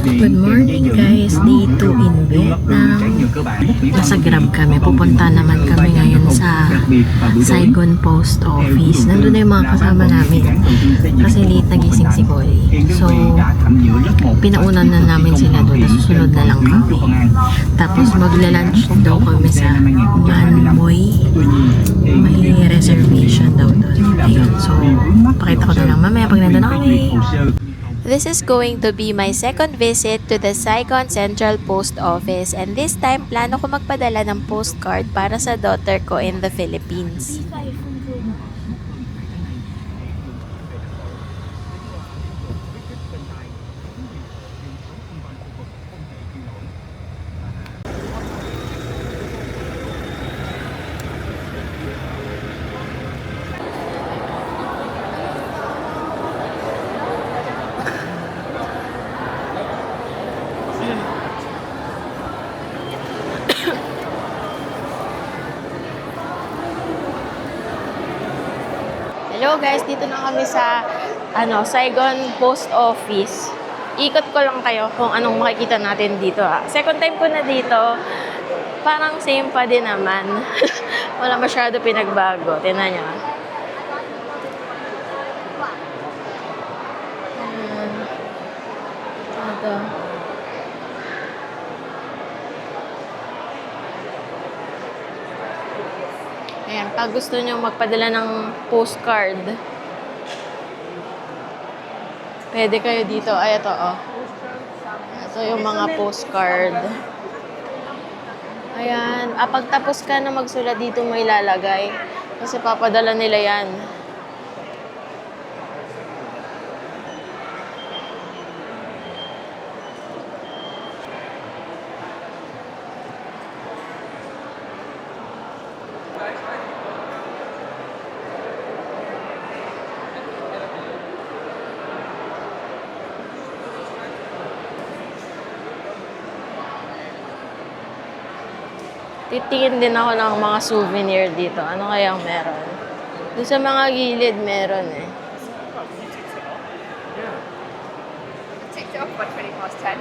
Good morning guys, day 2 in Vietnam. Nasa Grab kami, pupunta naman kami ngayon sa Saigon Post Office. Nandun na yung mga kasama namin kasi late nagising si Boy. So, pinaunan na namin sila doon, tapos susunod na lang kami. Tapos magla-lunch daw kami sa Manmoy. May reservation daw doon. Ayun, so pakita ko na lang mamaya pag nandun na kami. This is going to be my second visit to the Saigon Central Post Office, and this time plano ko magpadala ng postcard para sa daughter ko in the Philippines. Hello guys, dito na kami sa Saigon Post Office. Ikot ko lang kayo kung anong makikita natin dito. Second time ko na dito. Parang same pa din naman. Wala masyado pinagbago. Tingnan nyo. Ito. Ayan, pag gusto nyo magpadala ng postcard, pwede kayo dito. Ay, ito, oh. Ito yung mga postcard. Ayan. Pagtapos ka na magsulat dito, may ilalagay. Kasi papadala nila yan. Titingin din ako ng mga souvenir dito. Ano kayang meron? Doon sa mga gilid meron eh. Ticked it off by 10:20.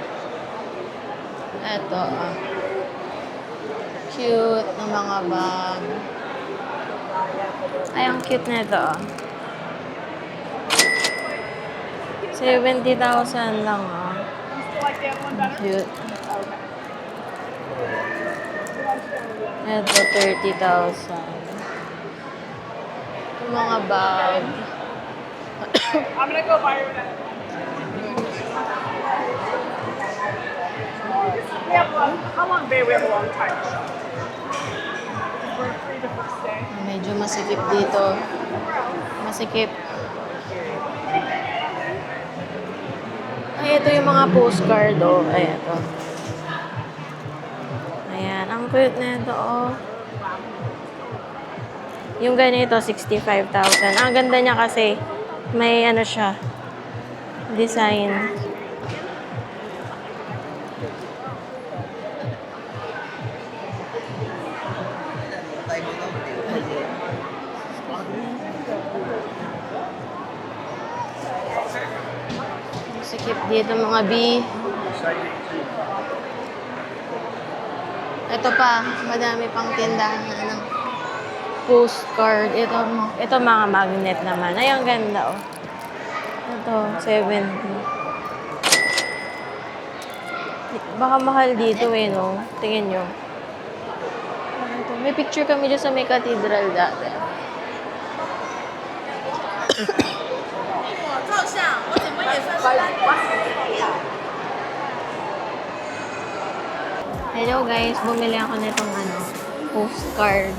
Eto cute na mga bag. Ay, ang cute na ito 70,000 lang Cute. Ito, 30,000. Yung mga bag. I'm gonna go viral now. How long day? We have a long time. We're free the first day. Medyo masikip dito. Masikip. Ay, ito yung mga postcard, oh. Ay, ito. Ayan, ang cute na ito, oh. Yung ganito, 65,000. Ang ganda niya kasi, may ano siya, design. Sikip dito mga B. Ito pa, madami pang tindahan ng postcard. Ito mga magnet naman. Ay, ang ganda, oh. Ito, 70. Baka mahal dito, eh, no? Tingin nyo. Ito, may picture kami dyan sa may cathedral dati. Hello guys, bumili ako nitong postcard.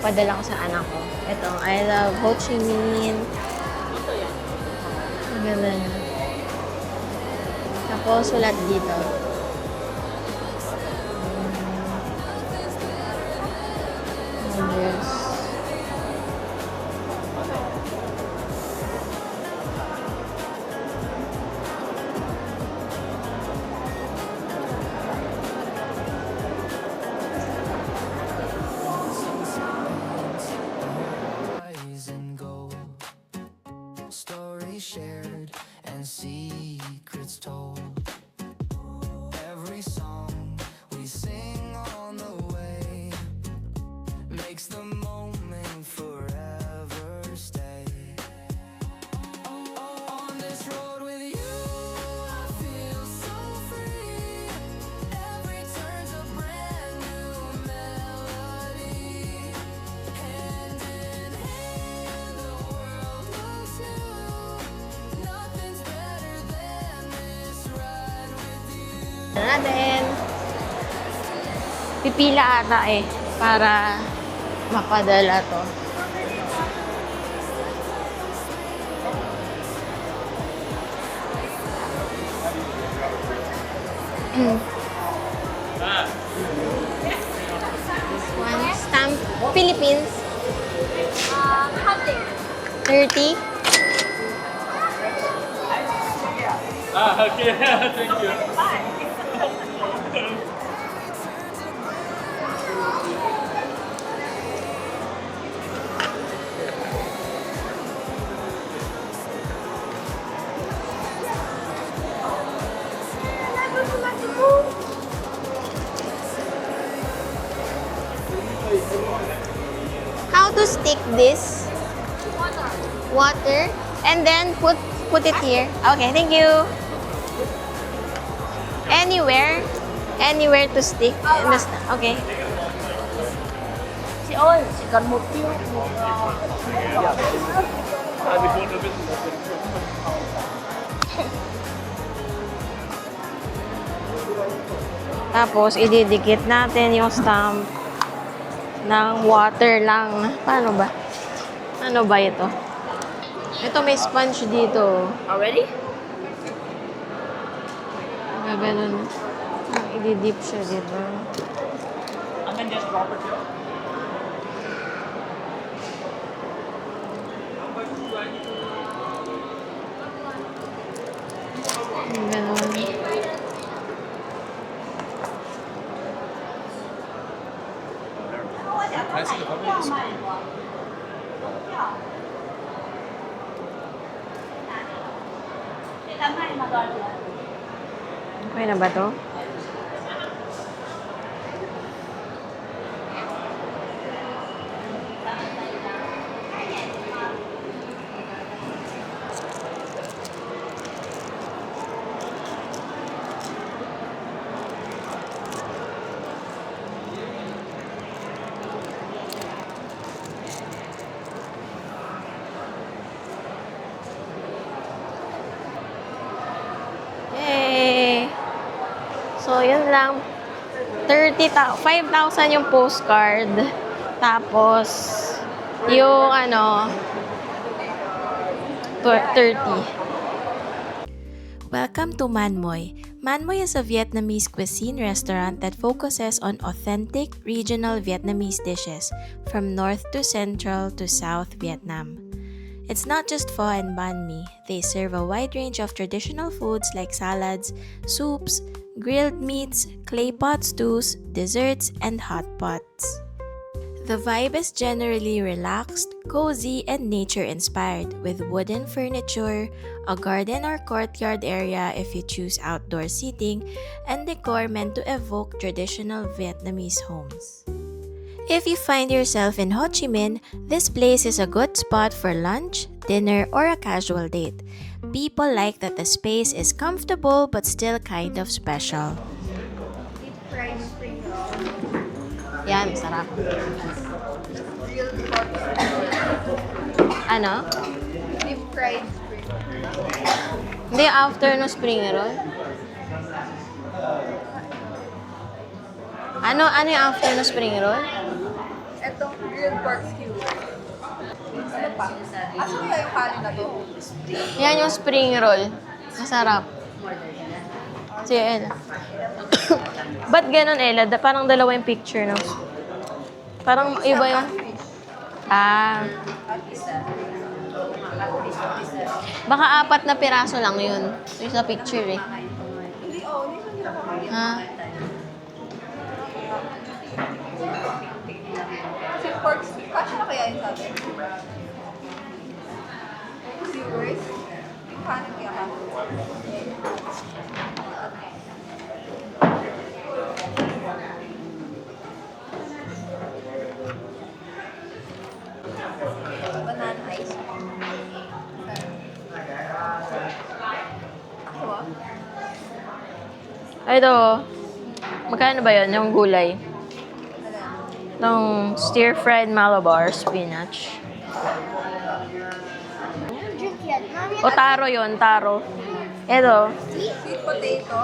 Padala ko sa anak ko. Ito, I love Ho Chi Minh. Ang ganda niya. Tapos, sulat dito. Yes. Stories shared and secrets told. natin. Pipila ata eh, para mapadala to. One stamp. Philippines. 30. Okay, thank you. How to stick this? Water. And then put it here. Okay, thank you. Anywhere. Anywhere to stick. In the okay. Chị ơi, chỉ cần một tiêu. Tapos, ididikit natin yung stamp ng water lang. Paano ba? Ano ba ito? Ito may sponge dito. Already? Gaganon. Ididip siya dito. And then just drop it here. Ganon. Okay na ba to? Yay! So, yun lang. 5,000 yung postcard. Tapos, yung ano, 30. Welcome to Man Moi. Man Moi is a Vietnamese cuisine restaurant that focuses on authentic regional Vietnamese dishes from North to Central to South Vietnam. It's not just pho and banh mi. They serve a wide range of traditional foods like salads, soups, grilled meats, clay pot stews, desserts, and hot pots. The vibe is generally relaxed, cozy, and nature-inspired, with wooden furniture, a garden or courtyard area if you choose outdoor seating, and decor meant to evoke traditional Vietnamese homes. If you find yourself in Ho Chi Minh, this place is a good spot for lunch, dinner, or a casual date. People like that the space is comfortable but still kind of special. Yan, masarap. Ano? Deep fried spring. Hindi, after no spring roll. Ano yung after no spring roll? Etong grilled pork skewer. Ano pa? Asa kaya yung kanin na to? Yan yung spring roll. Masarap. Si Ella. Ba't ganon, Ella? Parang dalawa yung picture, no? Parang iba yung... Ah. Baka 4 na piraso lang yun. Yung sa picture, eh. Hindi, hindi siya nila. Ha? Kasi pork skewer. Kasya na kaya yun sa atin? Skewers? Yung kanin kaya ka? Banana ice cream. Ito Ay, ito. Magkano ba yun? Yung gulay? Itong stir-fried Malabar spinach. O taro yun, taro. Ito. sweet potato.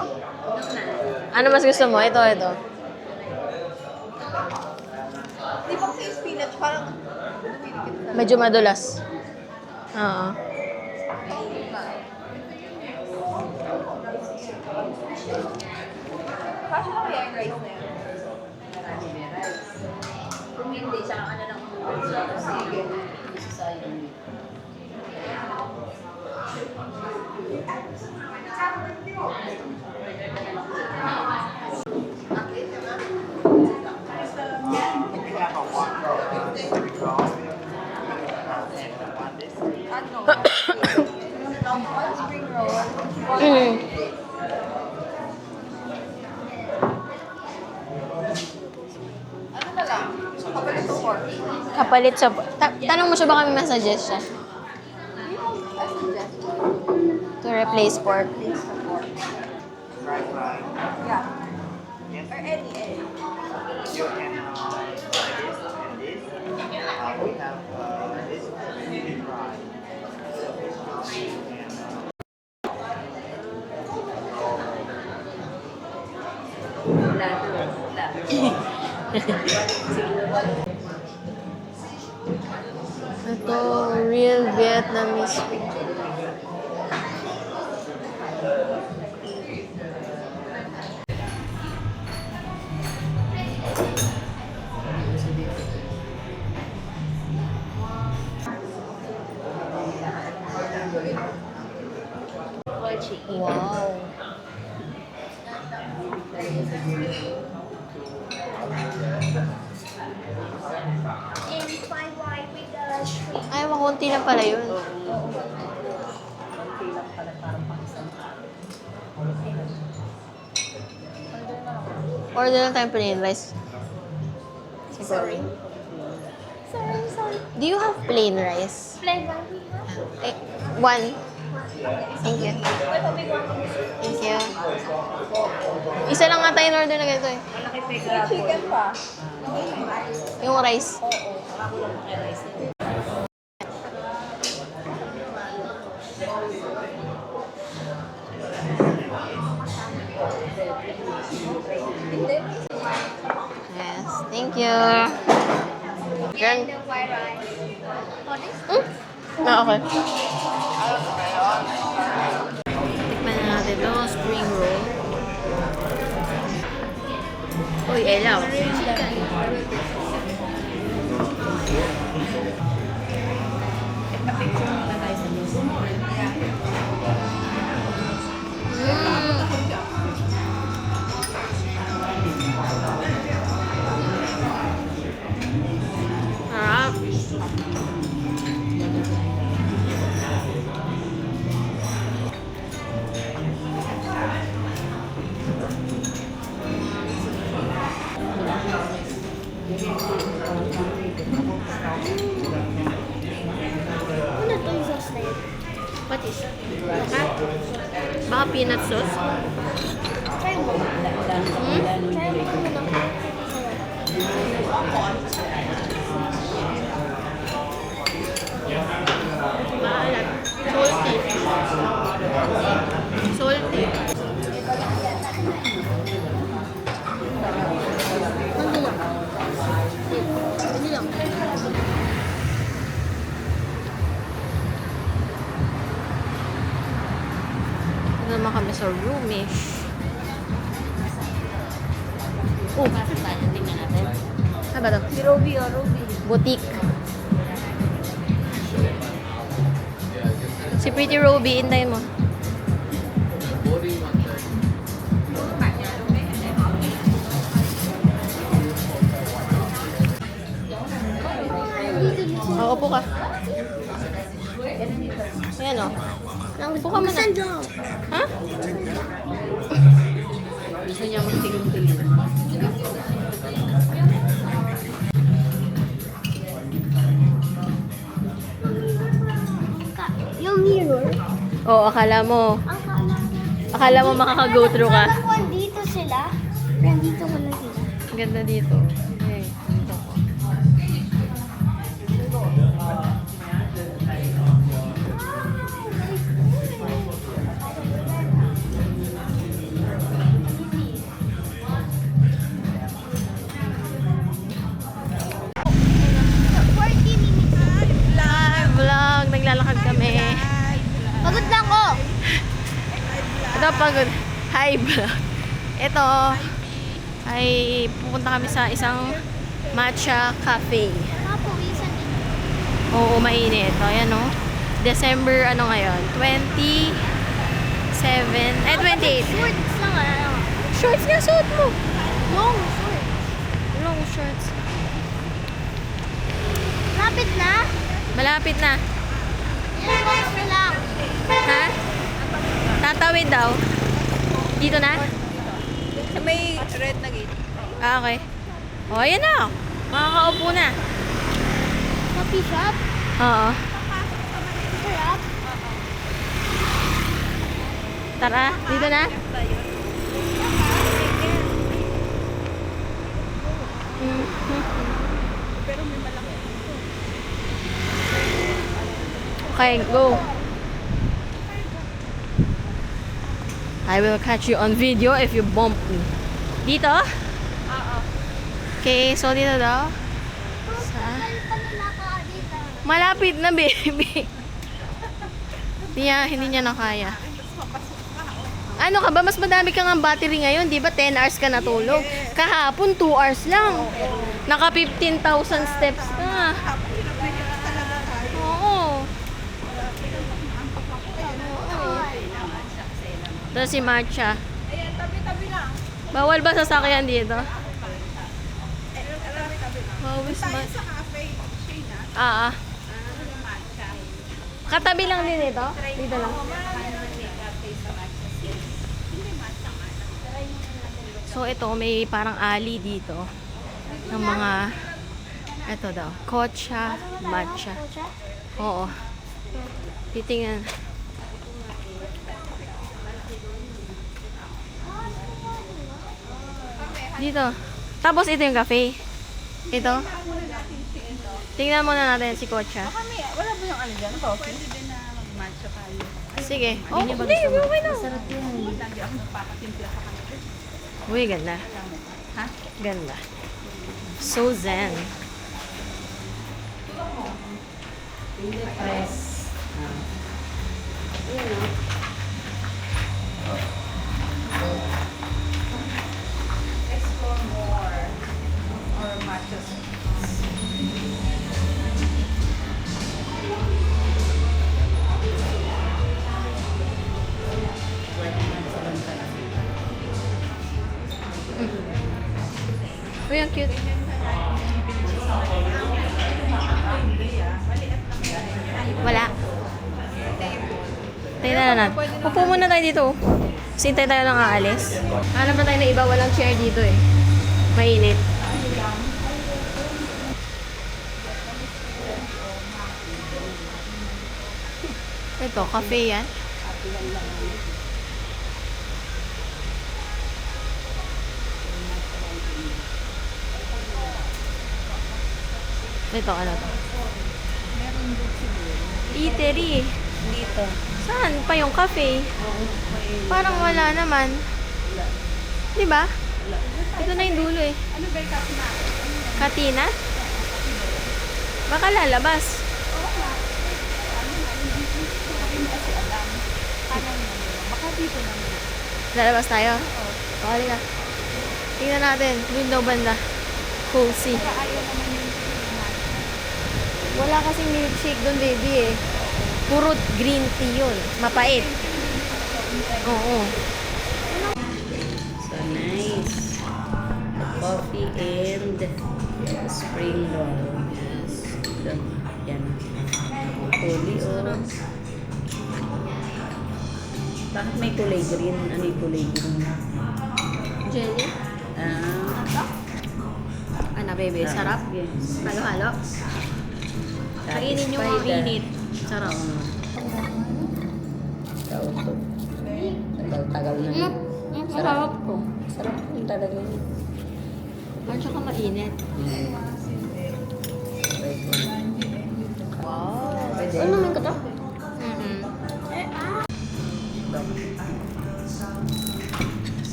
Ano mas gusto mo? Ito. Di ba kasi yung spinach parang dumidikit na. Medyo madulas. Oo. Kasha na kaya yung rice na yan? Kung hindi, sa ano lang sige. Ano? One spring roll. Mm. Ano na lang? Kapalit to pork. Kapalit sa... tanong mo siya baka may masuggest siya. I suggest. To replace pork. Place the pork. Yeah. Or any. You can this and this. We have this deep fried. So this one and Ito, real Vietnamese food. Wow. Ay, makunti lang pala yun. Order lang tayong plain rice. Siguro. Sorry. Do you have plain rice? Plain one. Eh, one. Thank you. Thank you. Isa lang nga tayo in order na ganito eh. May chicken pa. Yung rice. Hindi. Yes, thank you. Girl. And the white rice. For this? Ah, okay. Tikman na natin ito, spring roll. Uy, elaw. Sarap. Ano to yung sauce na yun? What is? Baka peanut sauce? Try mo. Try mo muna. Maalat. Salty. Salty. Ano lang? Ano lang? Ito naman kami sa roomish. Oh, tingnan natin. Ano ba ito? Si Ruby o Ruby. Boutique. Si Pretty Ruby, intayin mo. Upo ka. Ayan o. Upo ka muna. Ha? Gusto niya magtingin-tingin. Yung mirror. Oo, akala mo. Akala mo makaka-go through ka. Akala ko andito sila. Pero andito ko na sila. Ang ganda dito. Okay, dito ko. napagod. Hi, vlog. Ito, ay pupunta kami sa isang matcha cafe. Mapawisan din. Oo, mainit. O, ayan o. December, ano ngayon? 28. Shorts lang ano. Shorts nga, suot mo. Long shorts. Long shorts. Lapit na. Malapit na. Ilang box na lang. Ha? Tatawid daw. Dito na? Sa may red na gate. Ah, okay. O, ayan na. Makakaupo na. Coffee shop. Oo. Sarap. Tara, dito na. Okay, go. I will catch you on video if you bump me. Dito? Oo. Okay, so dito daw. Malapit na, baby. Hindi niya na kaya. Ano ka ba? Mas madami ka ng battery ngayon, di ba? 10 hours ka natulog. Kahapon, 2 hours lang. Naka 15,000 steps na. Oo. Ito si Matcha. Ayan, tabi-tabi lang. Bawal ba sasakyan dito? Tabi-tabi lang. Bawis Tayo man. sa cafe, Shayna. Ah. Katabi lang din ito? Dito lang. So ito, may parang alley dito ng mga ito daw, kocha, matcha. Oo. Titingnan. Dito. Tapos ito yung cafe. Ito. Tingnan muna natin si Kocha. Kami, wala ba yung ano dyan? Coffee? Pwede din na mag-matcha tayo. Sige. Oh, hindi. Okay na. Lagi ako nagpapatimpla sa kanila. Uy, ganda. Ha? Ganda. So zen. Explore more. Or matcha. Uy, ang cute. Wala. Tingnan na natin. Upo muna tayo dito. Sintay tayo ng aalis. Hanap na tayo na iba. Walang chair dito eh. Mainit. Ito, cafe yan. Ito, ano to? Eatery. Dito. Saan pa yung cafe? Parang wala naman. Di ba? Ito na yung dulo eh. Ano ba yung katina? Katina? Baka lalabas. Baka dito naman. Lalabas tayo? Oo. Halika. Tingnan natin. Doon daw banda. Cozy. Ayaw naman yung Wala kasing milkshake doon, baby eh. Puro green tea yun. Mapait. Oo. So nice. The coffee and the spring roll. Yes. So, yan. Kulay oh. Bakit may kulay green? Ano yung kulay green? Jelly? Ano, baby? Sarap? Yes. Halo-halo? Kainin nyo mga Satisfied, init. Sarap. Kausap. Tagal-tagal na yun. Sarap po. Sarap yung talaga yun. At saka mainit. Wow. Pwede. Ano naman ko to? Mm-hmm.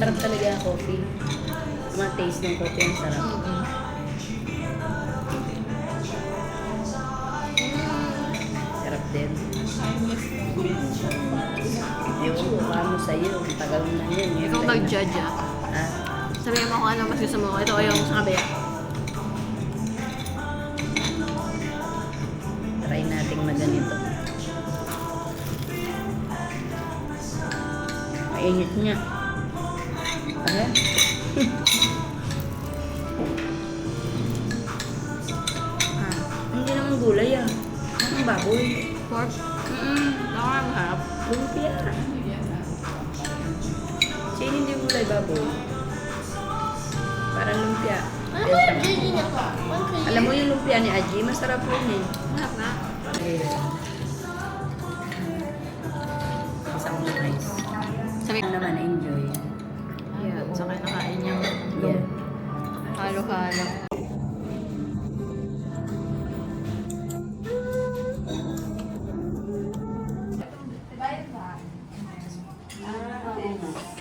Sarap talaga ang coffee. Mga taste ng coffee ang sarap. Sarap din. Oo, ano sa'yo. Tagal na yun. Ikaw mag-judge ah. Ha? Sabihin mo kung ano mas gusto mo. Ito o yung sa kabila. Try nating maganito. Mainit niya. Ayan. Hindi naman gulay ah. Ang baboy. Pork? Ang harap. Lumpia. Sino hindi gulay baboy? Parang lumpia. Ano ba yung Gigi na to? Alam mo yung lumpia ni Aji, masarap yun eh. Harap na. Isang rice. Sabi Ano naman, enjoy. Ayan, saka nakain niyang Yeah. halo-halo.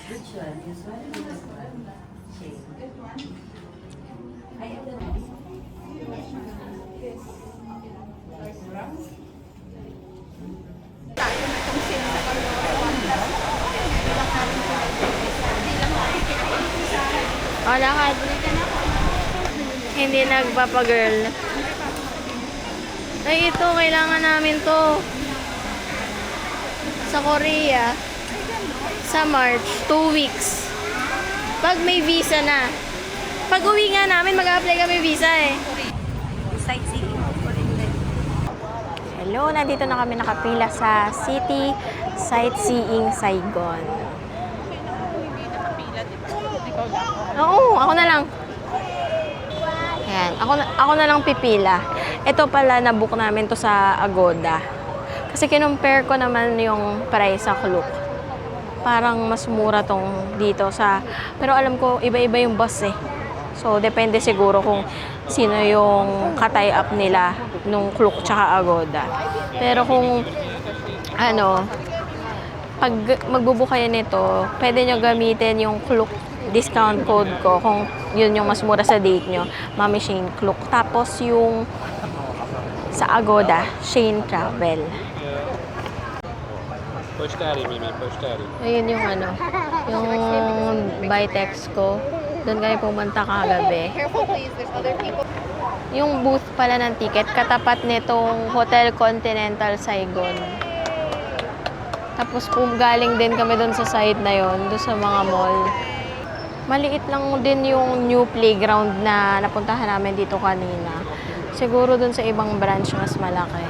Which one? This one or this one? Shake. O, lakad. Hindi nagpapa-girl. Ay, ito. Kailangan namin to. Sa Korea. Sa March. 2 weeks. Pag may visa na. Pag uwi nga namin, mag-apply kami visa eh. Hello, nandito na kami nakapila sa City Sightseeing Saigon. Oo, ako na lang. Ayan, ako na lang pipila. Ito pala, nabook namin to sa Agoda. Kasi kinumpare ko naman yung price sa Klook. Parang mas mura tong dito sa... Pero alam ko, iba-iba yung bus eh. So, depende siguro kung sino yung ka-tie up nila nung Klook tsaka Agoda. Pero kung ano, pag magbubook kayo nito, pwede nyo gamitin yung Klook discount code ko kung yun yung mas mura sa date nyo. Mami Shane Klook. Tapos yung sa Agoda, Shane Travel. Push daddy, Mimi. Push daddy. Ayun yung ano, yung by text ko. Doon kayo pumunta kagabi. Yung booth pala ng ticket, katapat nitong Hotel Continental Saigon. Tapos galing din kami doon sa side na yon, doon sa mga mall. Maliit lang din yung new playground na napuntahan namin dito kanina. Siguro doon sa ibang branch mas malaki.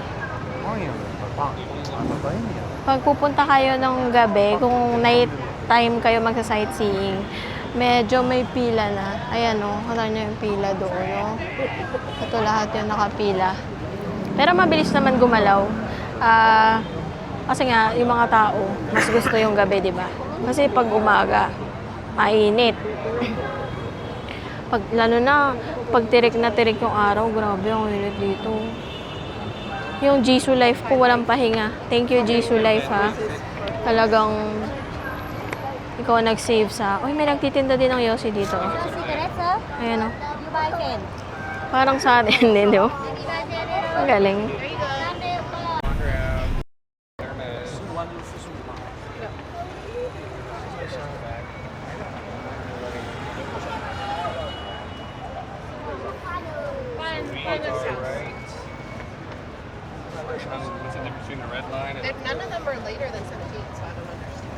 Pag pupunta kayo ng gabi, kung night time kayo magsa-sightseeing, medyo may pila na. Ayan o, kita nyo yung pila doon. No? Ito lahat yung nakapila. Pero mabilis naman gumalaw. Kasi nga, yung mga tao, mas gusto yung gabi, di ba? Kasi pag umaga, mainit. Lalo na, pag tirik na tirik yung araw, grabe ang init dito. Yung Jisoo Life ko, walang pahinga. Thank you, Jisoo Life, ha. Talagang, ikaw nag-save sa... Uy, may nagtitinda din ng Yossi dito. Cigarettes, oh? Ayan, o. You buy 10. Parang sa atin din, di ba? Ang galing. What's the difference between the red line and... None of them are later than 17, so I don't understand.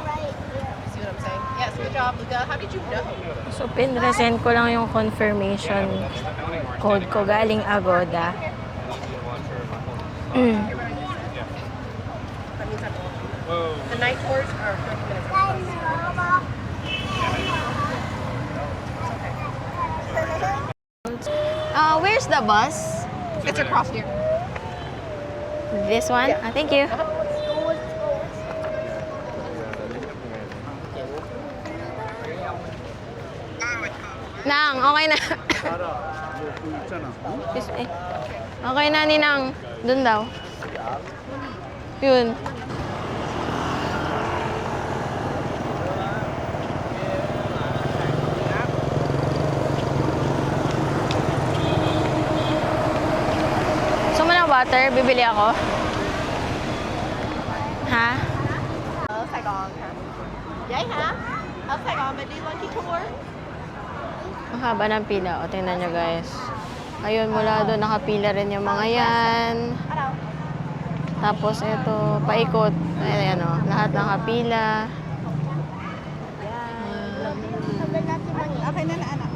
Right here. See what I'm saying? Yes, good job, Luca. How did you know? So, pinresent ko lang yung confirmation code ko galing Agoda. That means I'm off. Whoa. The night tours are 30 minutes. Where's the bus? It's across here. This one? Yeah. Thank you. Nang, okay na. Excuse me. Okay na, Ninang. Doon daw. Yun. Gusto mo ng water? Bibili ako. Ha? Mahaba ng pila. O, tingnan nyo guys. Ayun, mula doon nakapila rin yung mga yan. Tapos ito, paikot. Ayan o, lahat nakapila. Okay na anak.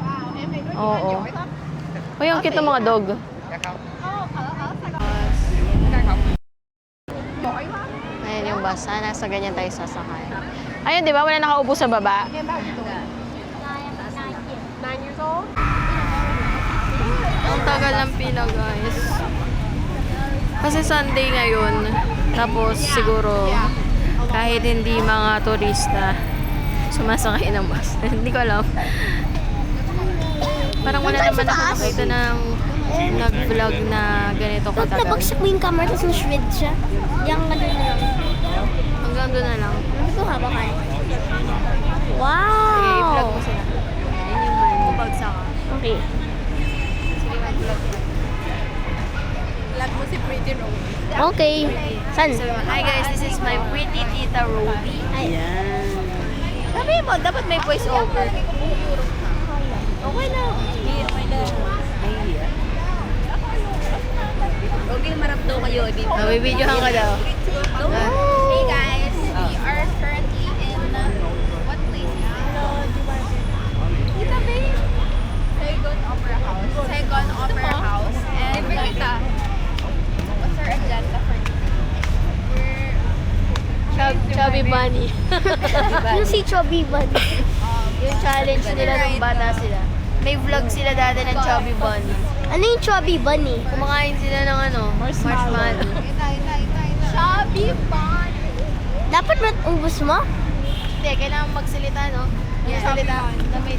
Oo. Uy, ang cute ng mga dog. Ayan yung bus. Sana sa ganyan tayo sasakay. Ayun, di ba? Wala nakaupo sa baba. 9 years old? Ang tagal ng pila, guys. Kasi Sunday ngayon. Tapos siguro, kahit hindi mga turista, sumasakay ng bus. Hindi ko alam. Parang wala naman ako nakita ng nag-vlog na ganito Pag katagal. nabagsak mo yung camera, tapos na-shred siya. Yung ano na lang. Hanggang doon na lang. Ito haba ka eh. Sige, Wow! i-vlog mo sila. Ayun yung bumagsak ka. Okay. Sige, mag-vlog. Vlog mo si Pretty Rose. Okay. San? So, hi guys, this is my pretty tita Roby. Ayan. Sabi mo, dapat may voice over. Okay na. Okay, marap daw kayo. Mabibidyohan ko daw. Hey guys, we are currently in what place? Kita babe. Saigon Opera House. Saigon Opera House. And what's our agenda for today? Chubby Bunny. Yung si Chubby Bunny. Yung challenge nila nung bata sila. May vlog sila dati ng Chubby Bunny. Ano yung Chubby Bunny? Kumakain sila ng ano, marshmallow. Chubby Bun. Dapat ubus mo? Hindi, kailangan magsalita, no? Yung salita na may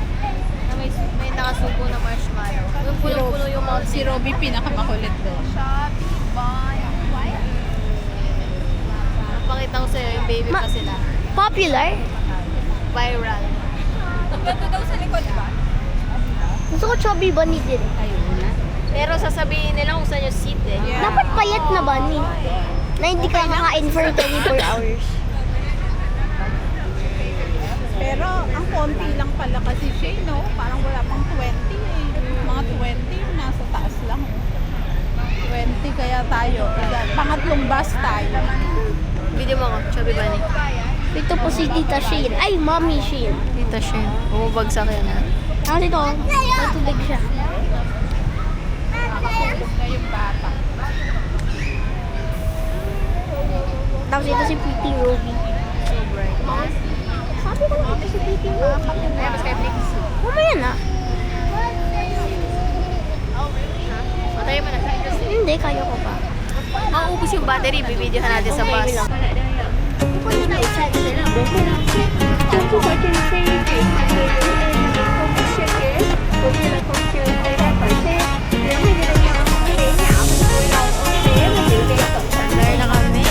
nakasubo na marshmallow. Yung puno-puno yung mouth. Si Robby pinakamakulit doon. Chubby Bun. Napakita ko sa'yo, yung baby pa sila. Popular? Viral. Ganda daw sa likod ba? Gusto ko Chubby Bunny din. Pero sasabihin nila kung saan yung seat eh. Dapat payat na bunny. Na hindi ka kakain for 24 hours. Pero ang konti lang pala kasi siya, no? Parang wala pang 20 eh. Mga 20, nasa taas lang. 20 kaya tayo. Pangatlong bus tayo. Video mo ako, Chubby Bunny. Ito po si Tita Shane. Ay, Mommy Shane. Tita Shane. Bumabagsak yan ha. Tapos ito, matubig siya. Na yung bata. Tapos ito si Pretty Ruby. So bright. Sabi ko na ito si Pretty Ruby. Kaya mas kay Flix. Mamaya na. Patayin mo na. Hindi, kaya ko pa. Mauubos yung battery, bibidyohan natin sa bus. Learn na kami.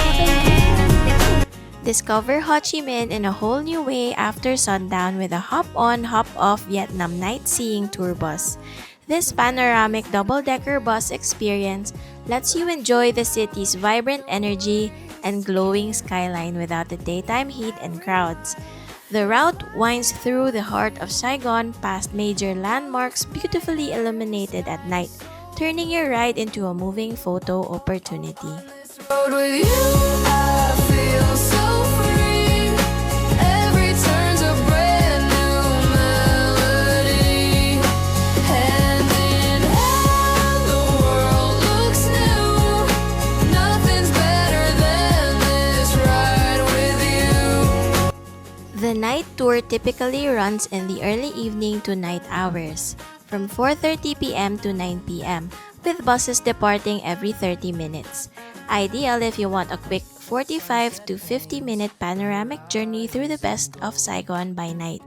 Discover Ho Chi Minh in a whole new way after sundown with a hop-on, hop-off Vietnam night seeing tour bus. This panoramic double-decker bus experience lets you enjoy the city's vibrant energy and glowing skyline without the daytime heat and crowds. The route winds through the heart of Saigon past major landmarks beautifully illuminated at night, turning your ride into a moving photo opportunity. Road with you, I feel so free. Every turn's a brand new melody. Hand in hand, the world looks new. Nothing's better than this ride with you. The night tour typically runs in the early evening to night hours, from 4:30 p.m. to 9 p.m., with buses departing every 30 minutes. Ideal if you want a quick 45 to 50-minute panoramic journey through the best of Saigon by night.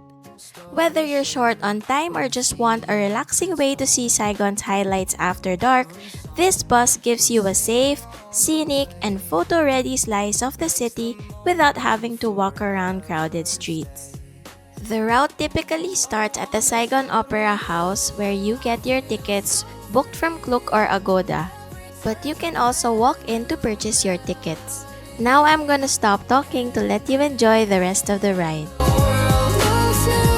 Whether you're short on time or just want a relaxing way to see Saigon's highlights after dark, this bus gives you a safe, scenic, and photo-ready slice of the city without having to walk around crowded streets. The route typically starts at the Saigon Opera House, where you get your tickets booked from Klook or Agoda. But you can also walk in to purchase your tickets. Now I'm gonna stop talking to let you enjoy the rest of the ride. The world looks new.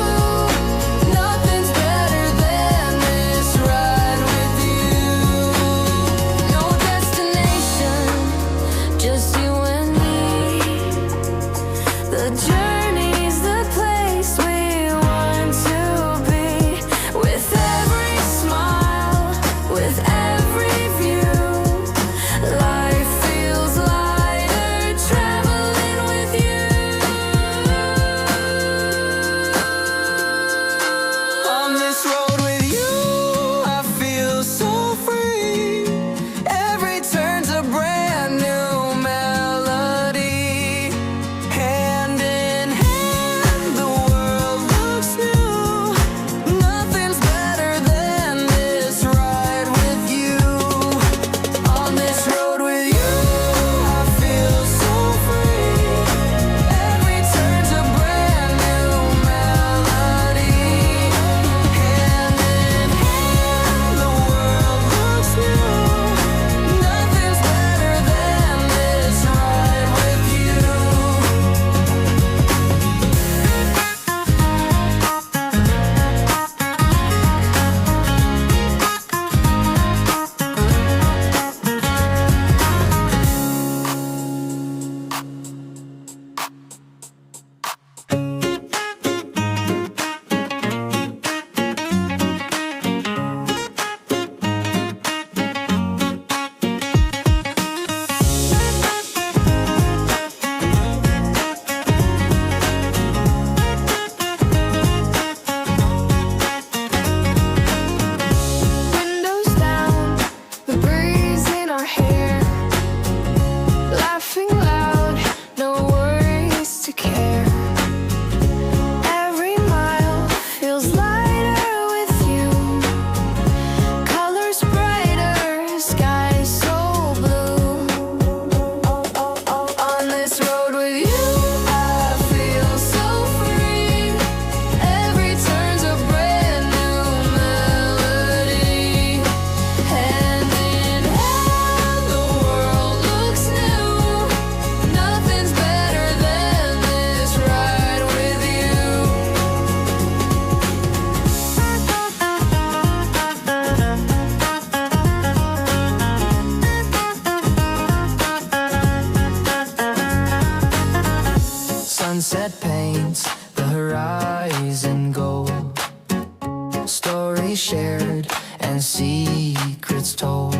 shared and secrets told.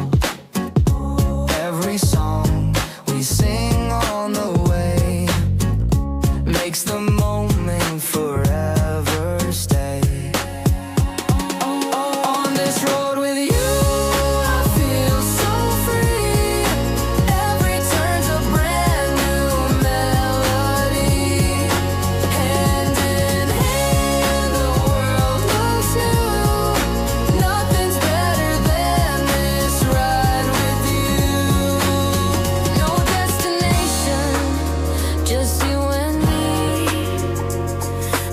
Every song we sing on the way makes the moment forever stay. On this road with you, I feel so free. Every turn's a brand new melody. Hand in hand, the world looks new. Nothing's better than this ride with you. No destination, just you and me.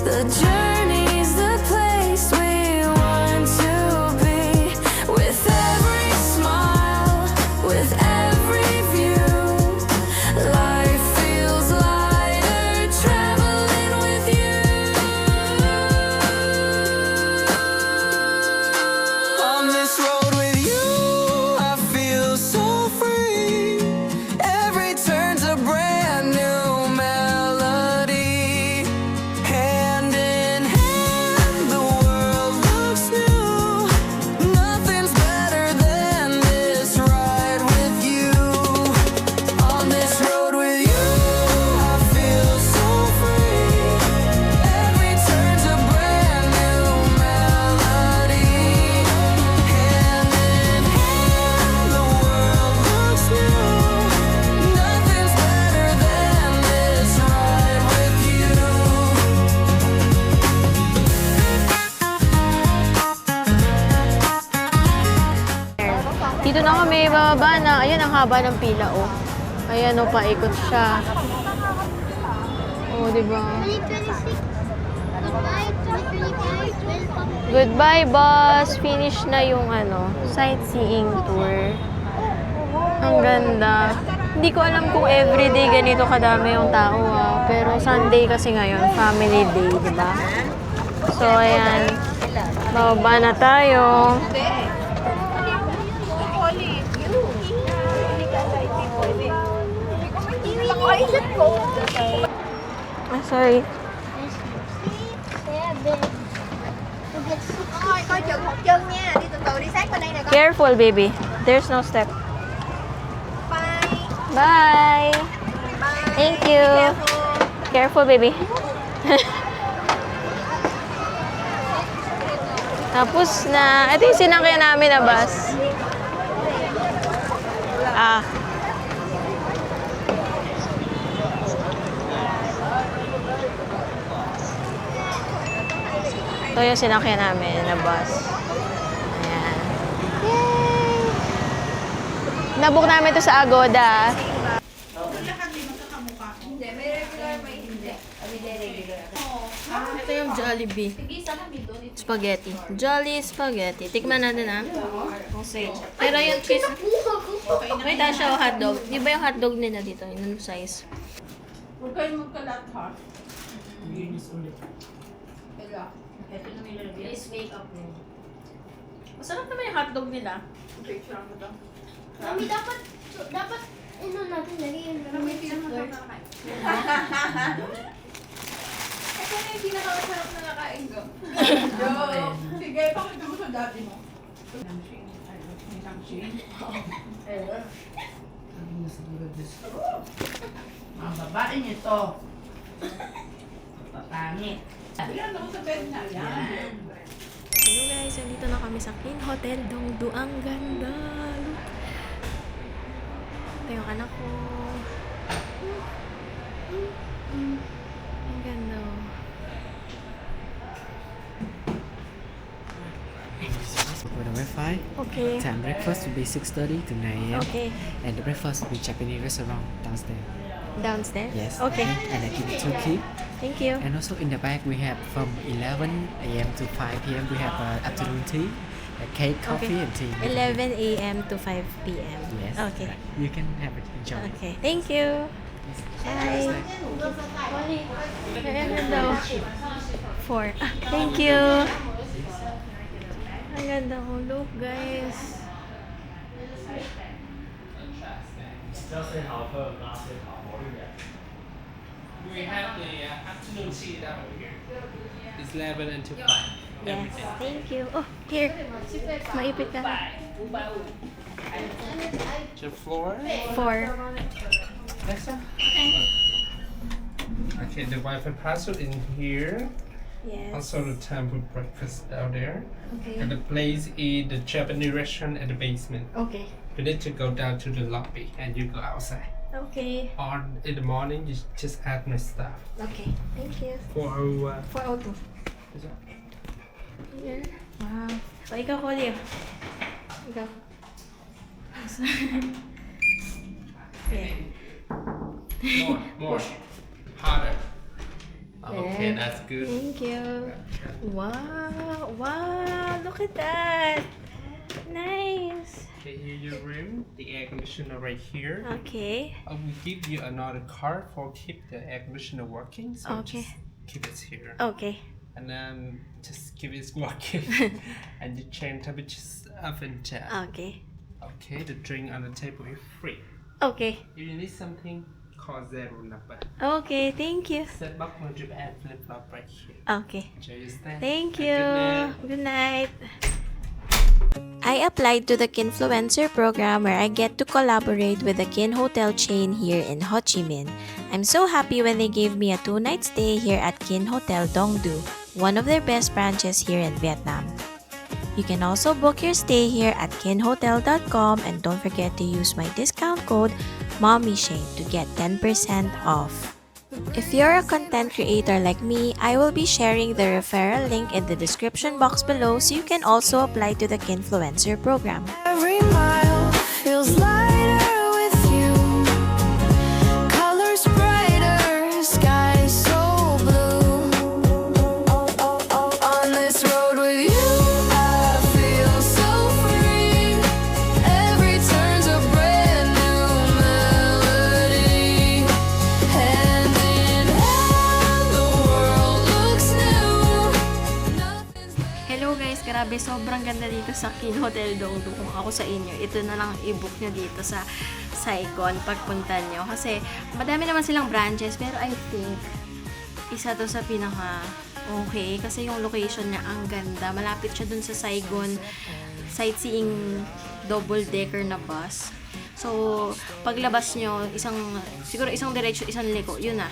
The journey's the place we want to be. With every smile, with every view, life feels lighter traveling with you. On this road with you, I feel so free. Every turn's a brand new melody. Hand in hand, the world looks new. Nothing's better than this ride with you. On this road with you, I feel so free. Every turn's a brand new melody. Hand in hand, the world looks new. Nothing's better than this ride with you. Dito na kami, bababa na. Ayan, ang haba ng pila, oh. Ayan, oh, paikot siya. Oh, diba? 2026. Goodbye, 2025. Welcome. Goodbye, boss. Finish na yung sightseeing tour. Ang ganda. Hindi ko alam kung everyday ganito kadami yung tao, ah. Pero Sunday kasi ngayon, family day, di ba? So, ayan. Bababa na tayo. Ah, sorry. Careful, baby. There's no step. Bye. Thank you. Careful, baby. Tapos na. Ito yung sinakyan namin na bus. Ah. Ito yung sinakyan namin na bus. Ayan. Yay! Nabook namin ito sa Agoda. Ito yung Jollibee. Spaghetti. Jolly Spaghetti. Tikman natin, ah. Okay. Pero yung cheese... Wait, siya yung hotdog. Di ba yung hotdog nila dito? Yung size. Huwag kayong magkalat, ha? Please make up mo. Masarap naman yung hotdog nila. Mami, dapat natin lagay yung Ito na yung pinakamasarap na nakain ko. Sige, pakita mo sa daddy mo. Ang babae nito. Papangit. Yan, ako sa bed na. Yan. Hello guys, nandito na kami sa King Hotel Dongdu. Ang ganda! Look. Ito yung anak ko. Ang ganda. For the Wi-Fi, Okay. time breakfast will be 6:30 to 9 a.m. Okay. And the breakfast will be Japanese restaurant downstairs. Downstairs? Yes. Okay. And I give you 2 key. Thank you. And also in the back we have from 11 a.m. to 5 p.m. we have afternoon tea, cake, coffee, and tea. 11 a.m. to 5 p.m. Yes. Okay. Right. You can have it. Enjoy. Okay. Thank you. Bye. Ayan daw. 4. Thank you. Ang ganda ko. Look, guys. We have the afternoon tea down over here. It's 11 until 5. Yes, thank you. Oh, here. Maipit ka na. The floor. 4. Okay, the Wi-Fi password in here. Yes. Also the time for breakfast out there. Okay. And the place is the Japanese restaurant at the basement. Okay. You need to go down to the lobby and you go outside. Okay. Or in the morning, you just add my stuff. Okay. Thank you. 401. 402. Here. Wow. O, ikaw, Collier. Ikaw. Okay. More. Harder. Okay, Yeah. that's good. Thank you. Wow. Wow. Look at that. Nice. Okay, here your room. The air conditioner right here. Okay. I will give you another card for keep the air conditioner working. So Okay. just keep it here. Okay. And then just keep it working. And you change temperatures up and down. Okay. Okay, the drink on the table is free. Okay. If you need something, call 0 number. Okay. Thank you. Set box one drip and flip flop right here. Okay. Enjoy your stay. Thank And you. good night. Good night. I applied to the Kinfluencer program where I get to collaborate with the Kin Hotel chain here in Ho Chi Minh. I'm so happy when they gave me a 2-night stay here at Kin Hotel Dong Du, one of their best branches here in Vietnam. You can also book your stay here at kinhotel.com and don't forget to use my discount code MOMMYSHANE to get 10% off. If you're a content creator like me, I will be sharing the referral link in the description box below so you can also apply to the Kinfluencer program. Every mile feels lighter with you. Colors brighter, sky so blue. On this road with you, I feel so free. Every turn's a brand new melody. Hand in hand, the world looks new. Nothing's Hello guys, grabe sobrang ganda dito sa Kin Hotel Dong Du. Kung ako sa inyo, ito na lang i-book nyo dito sa Saigon pagpunta nyo. Kasi madami naman silang branches pero I think isa to sa pinaka okay kasi yung location niya ang ganda. Malapit siya dun sa Saigon sightseeing double decker na bus. So, paglabas nyo, siguro isang diretso, isang liko, yun na.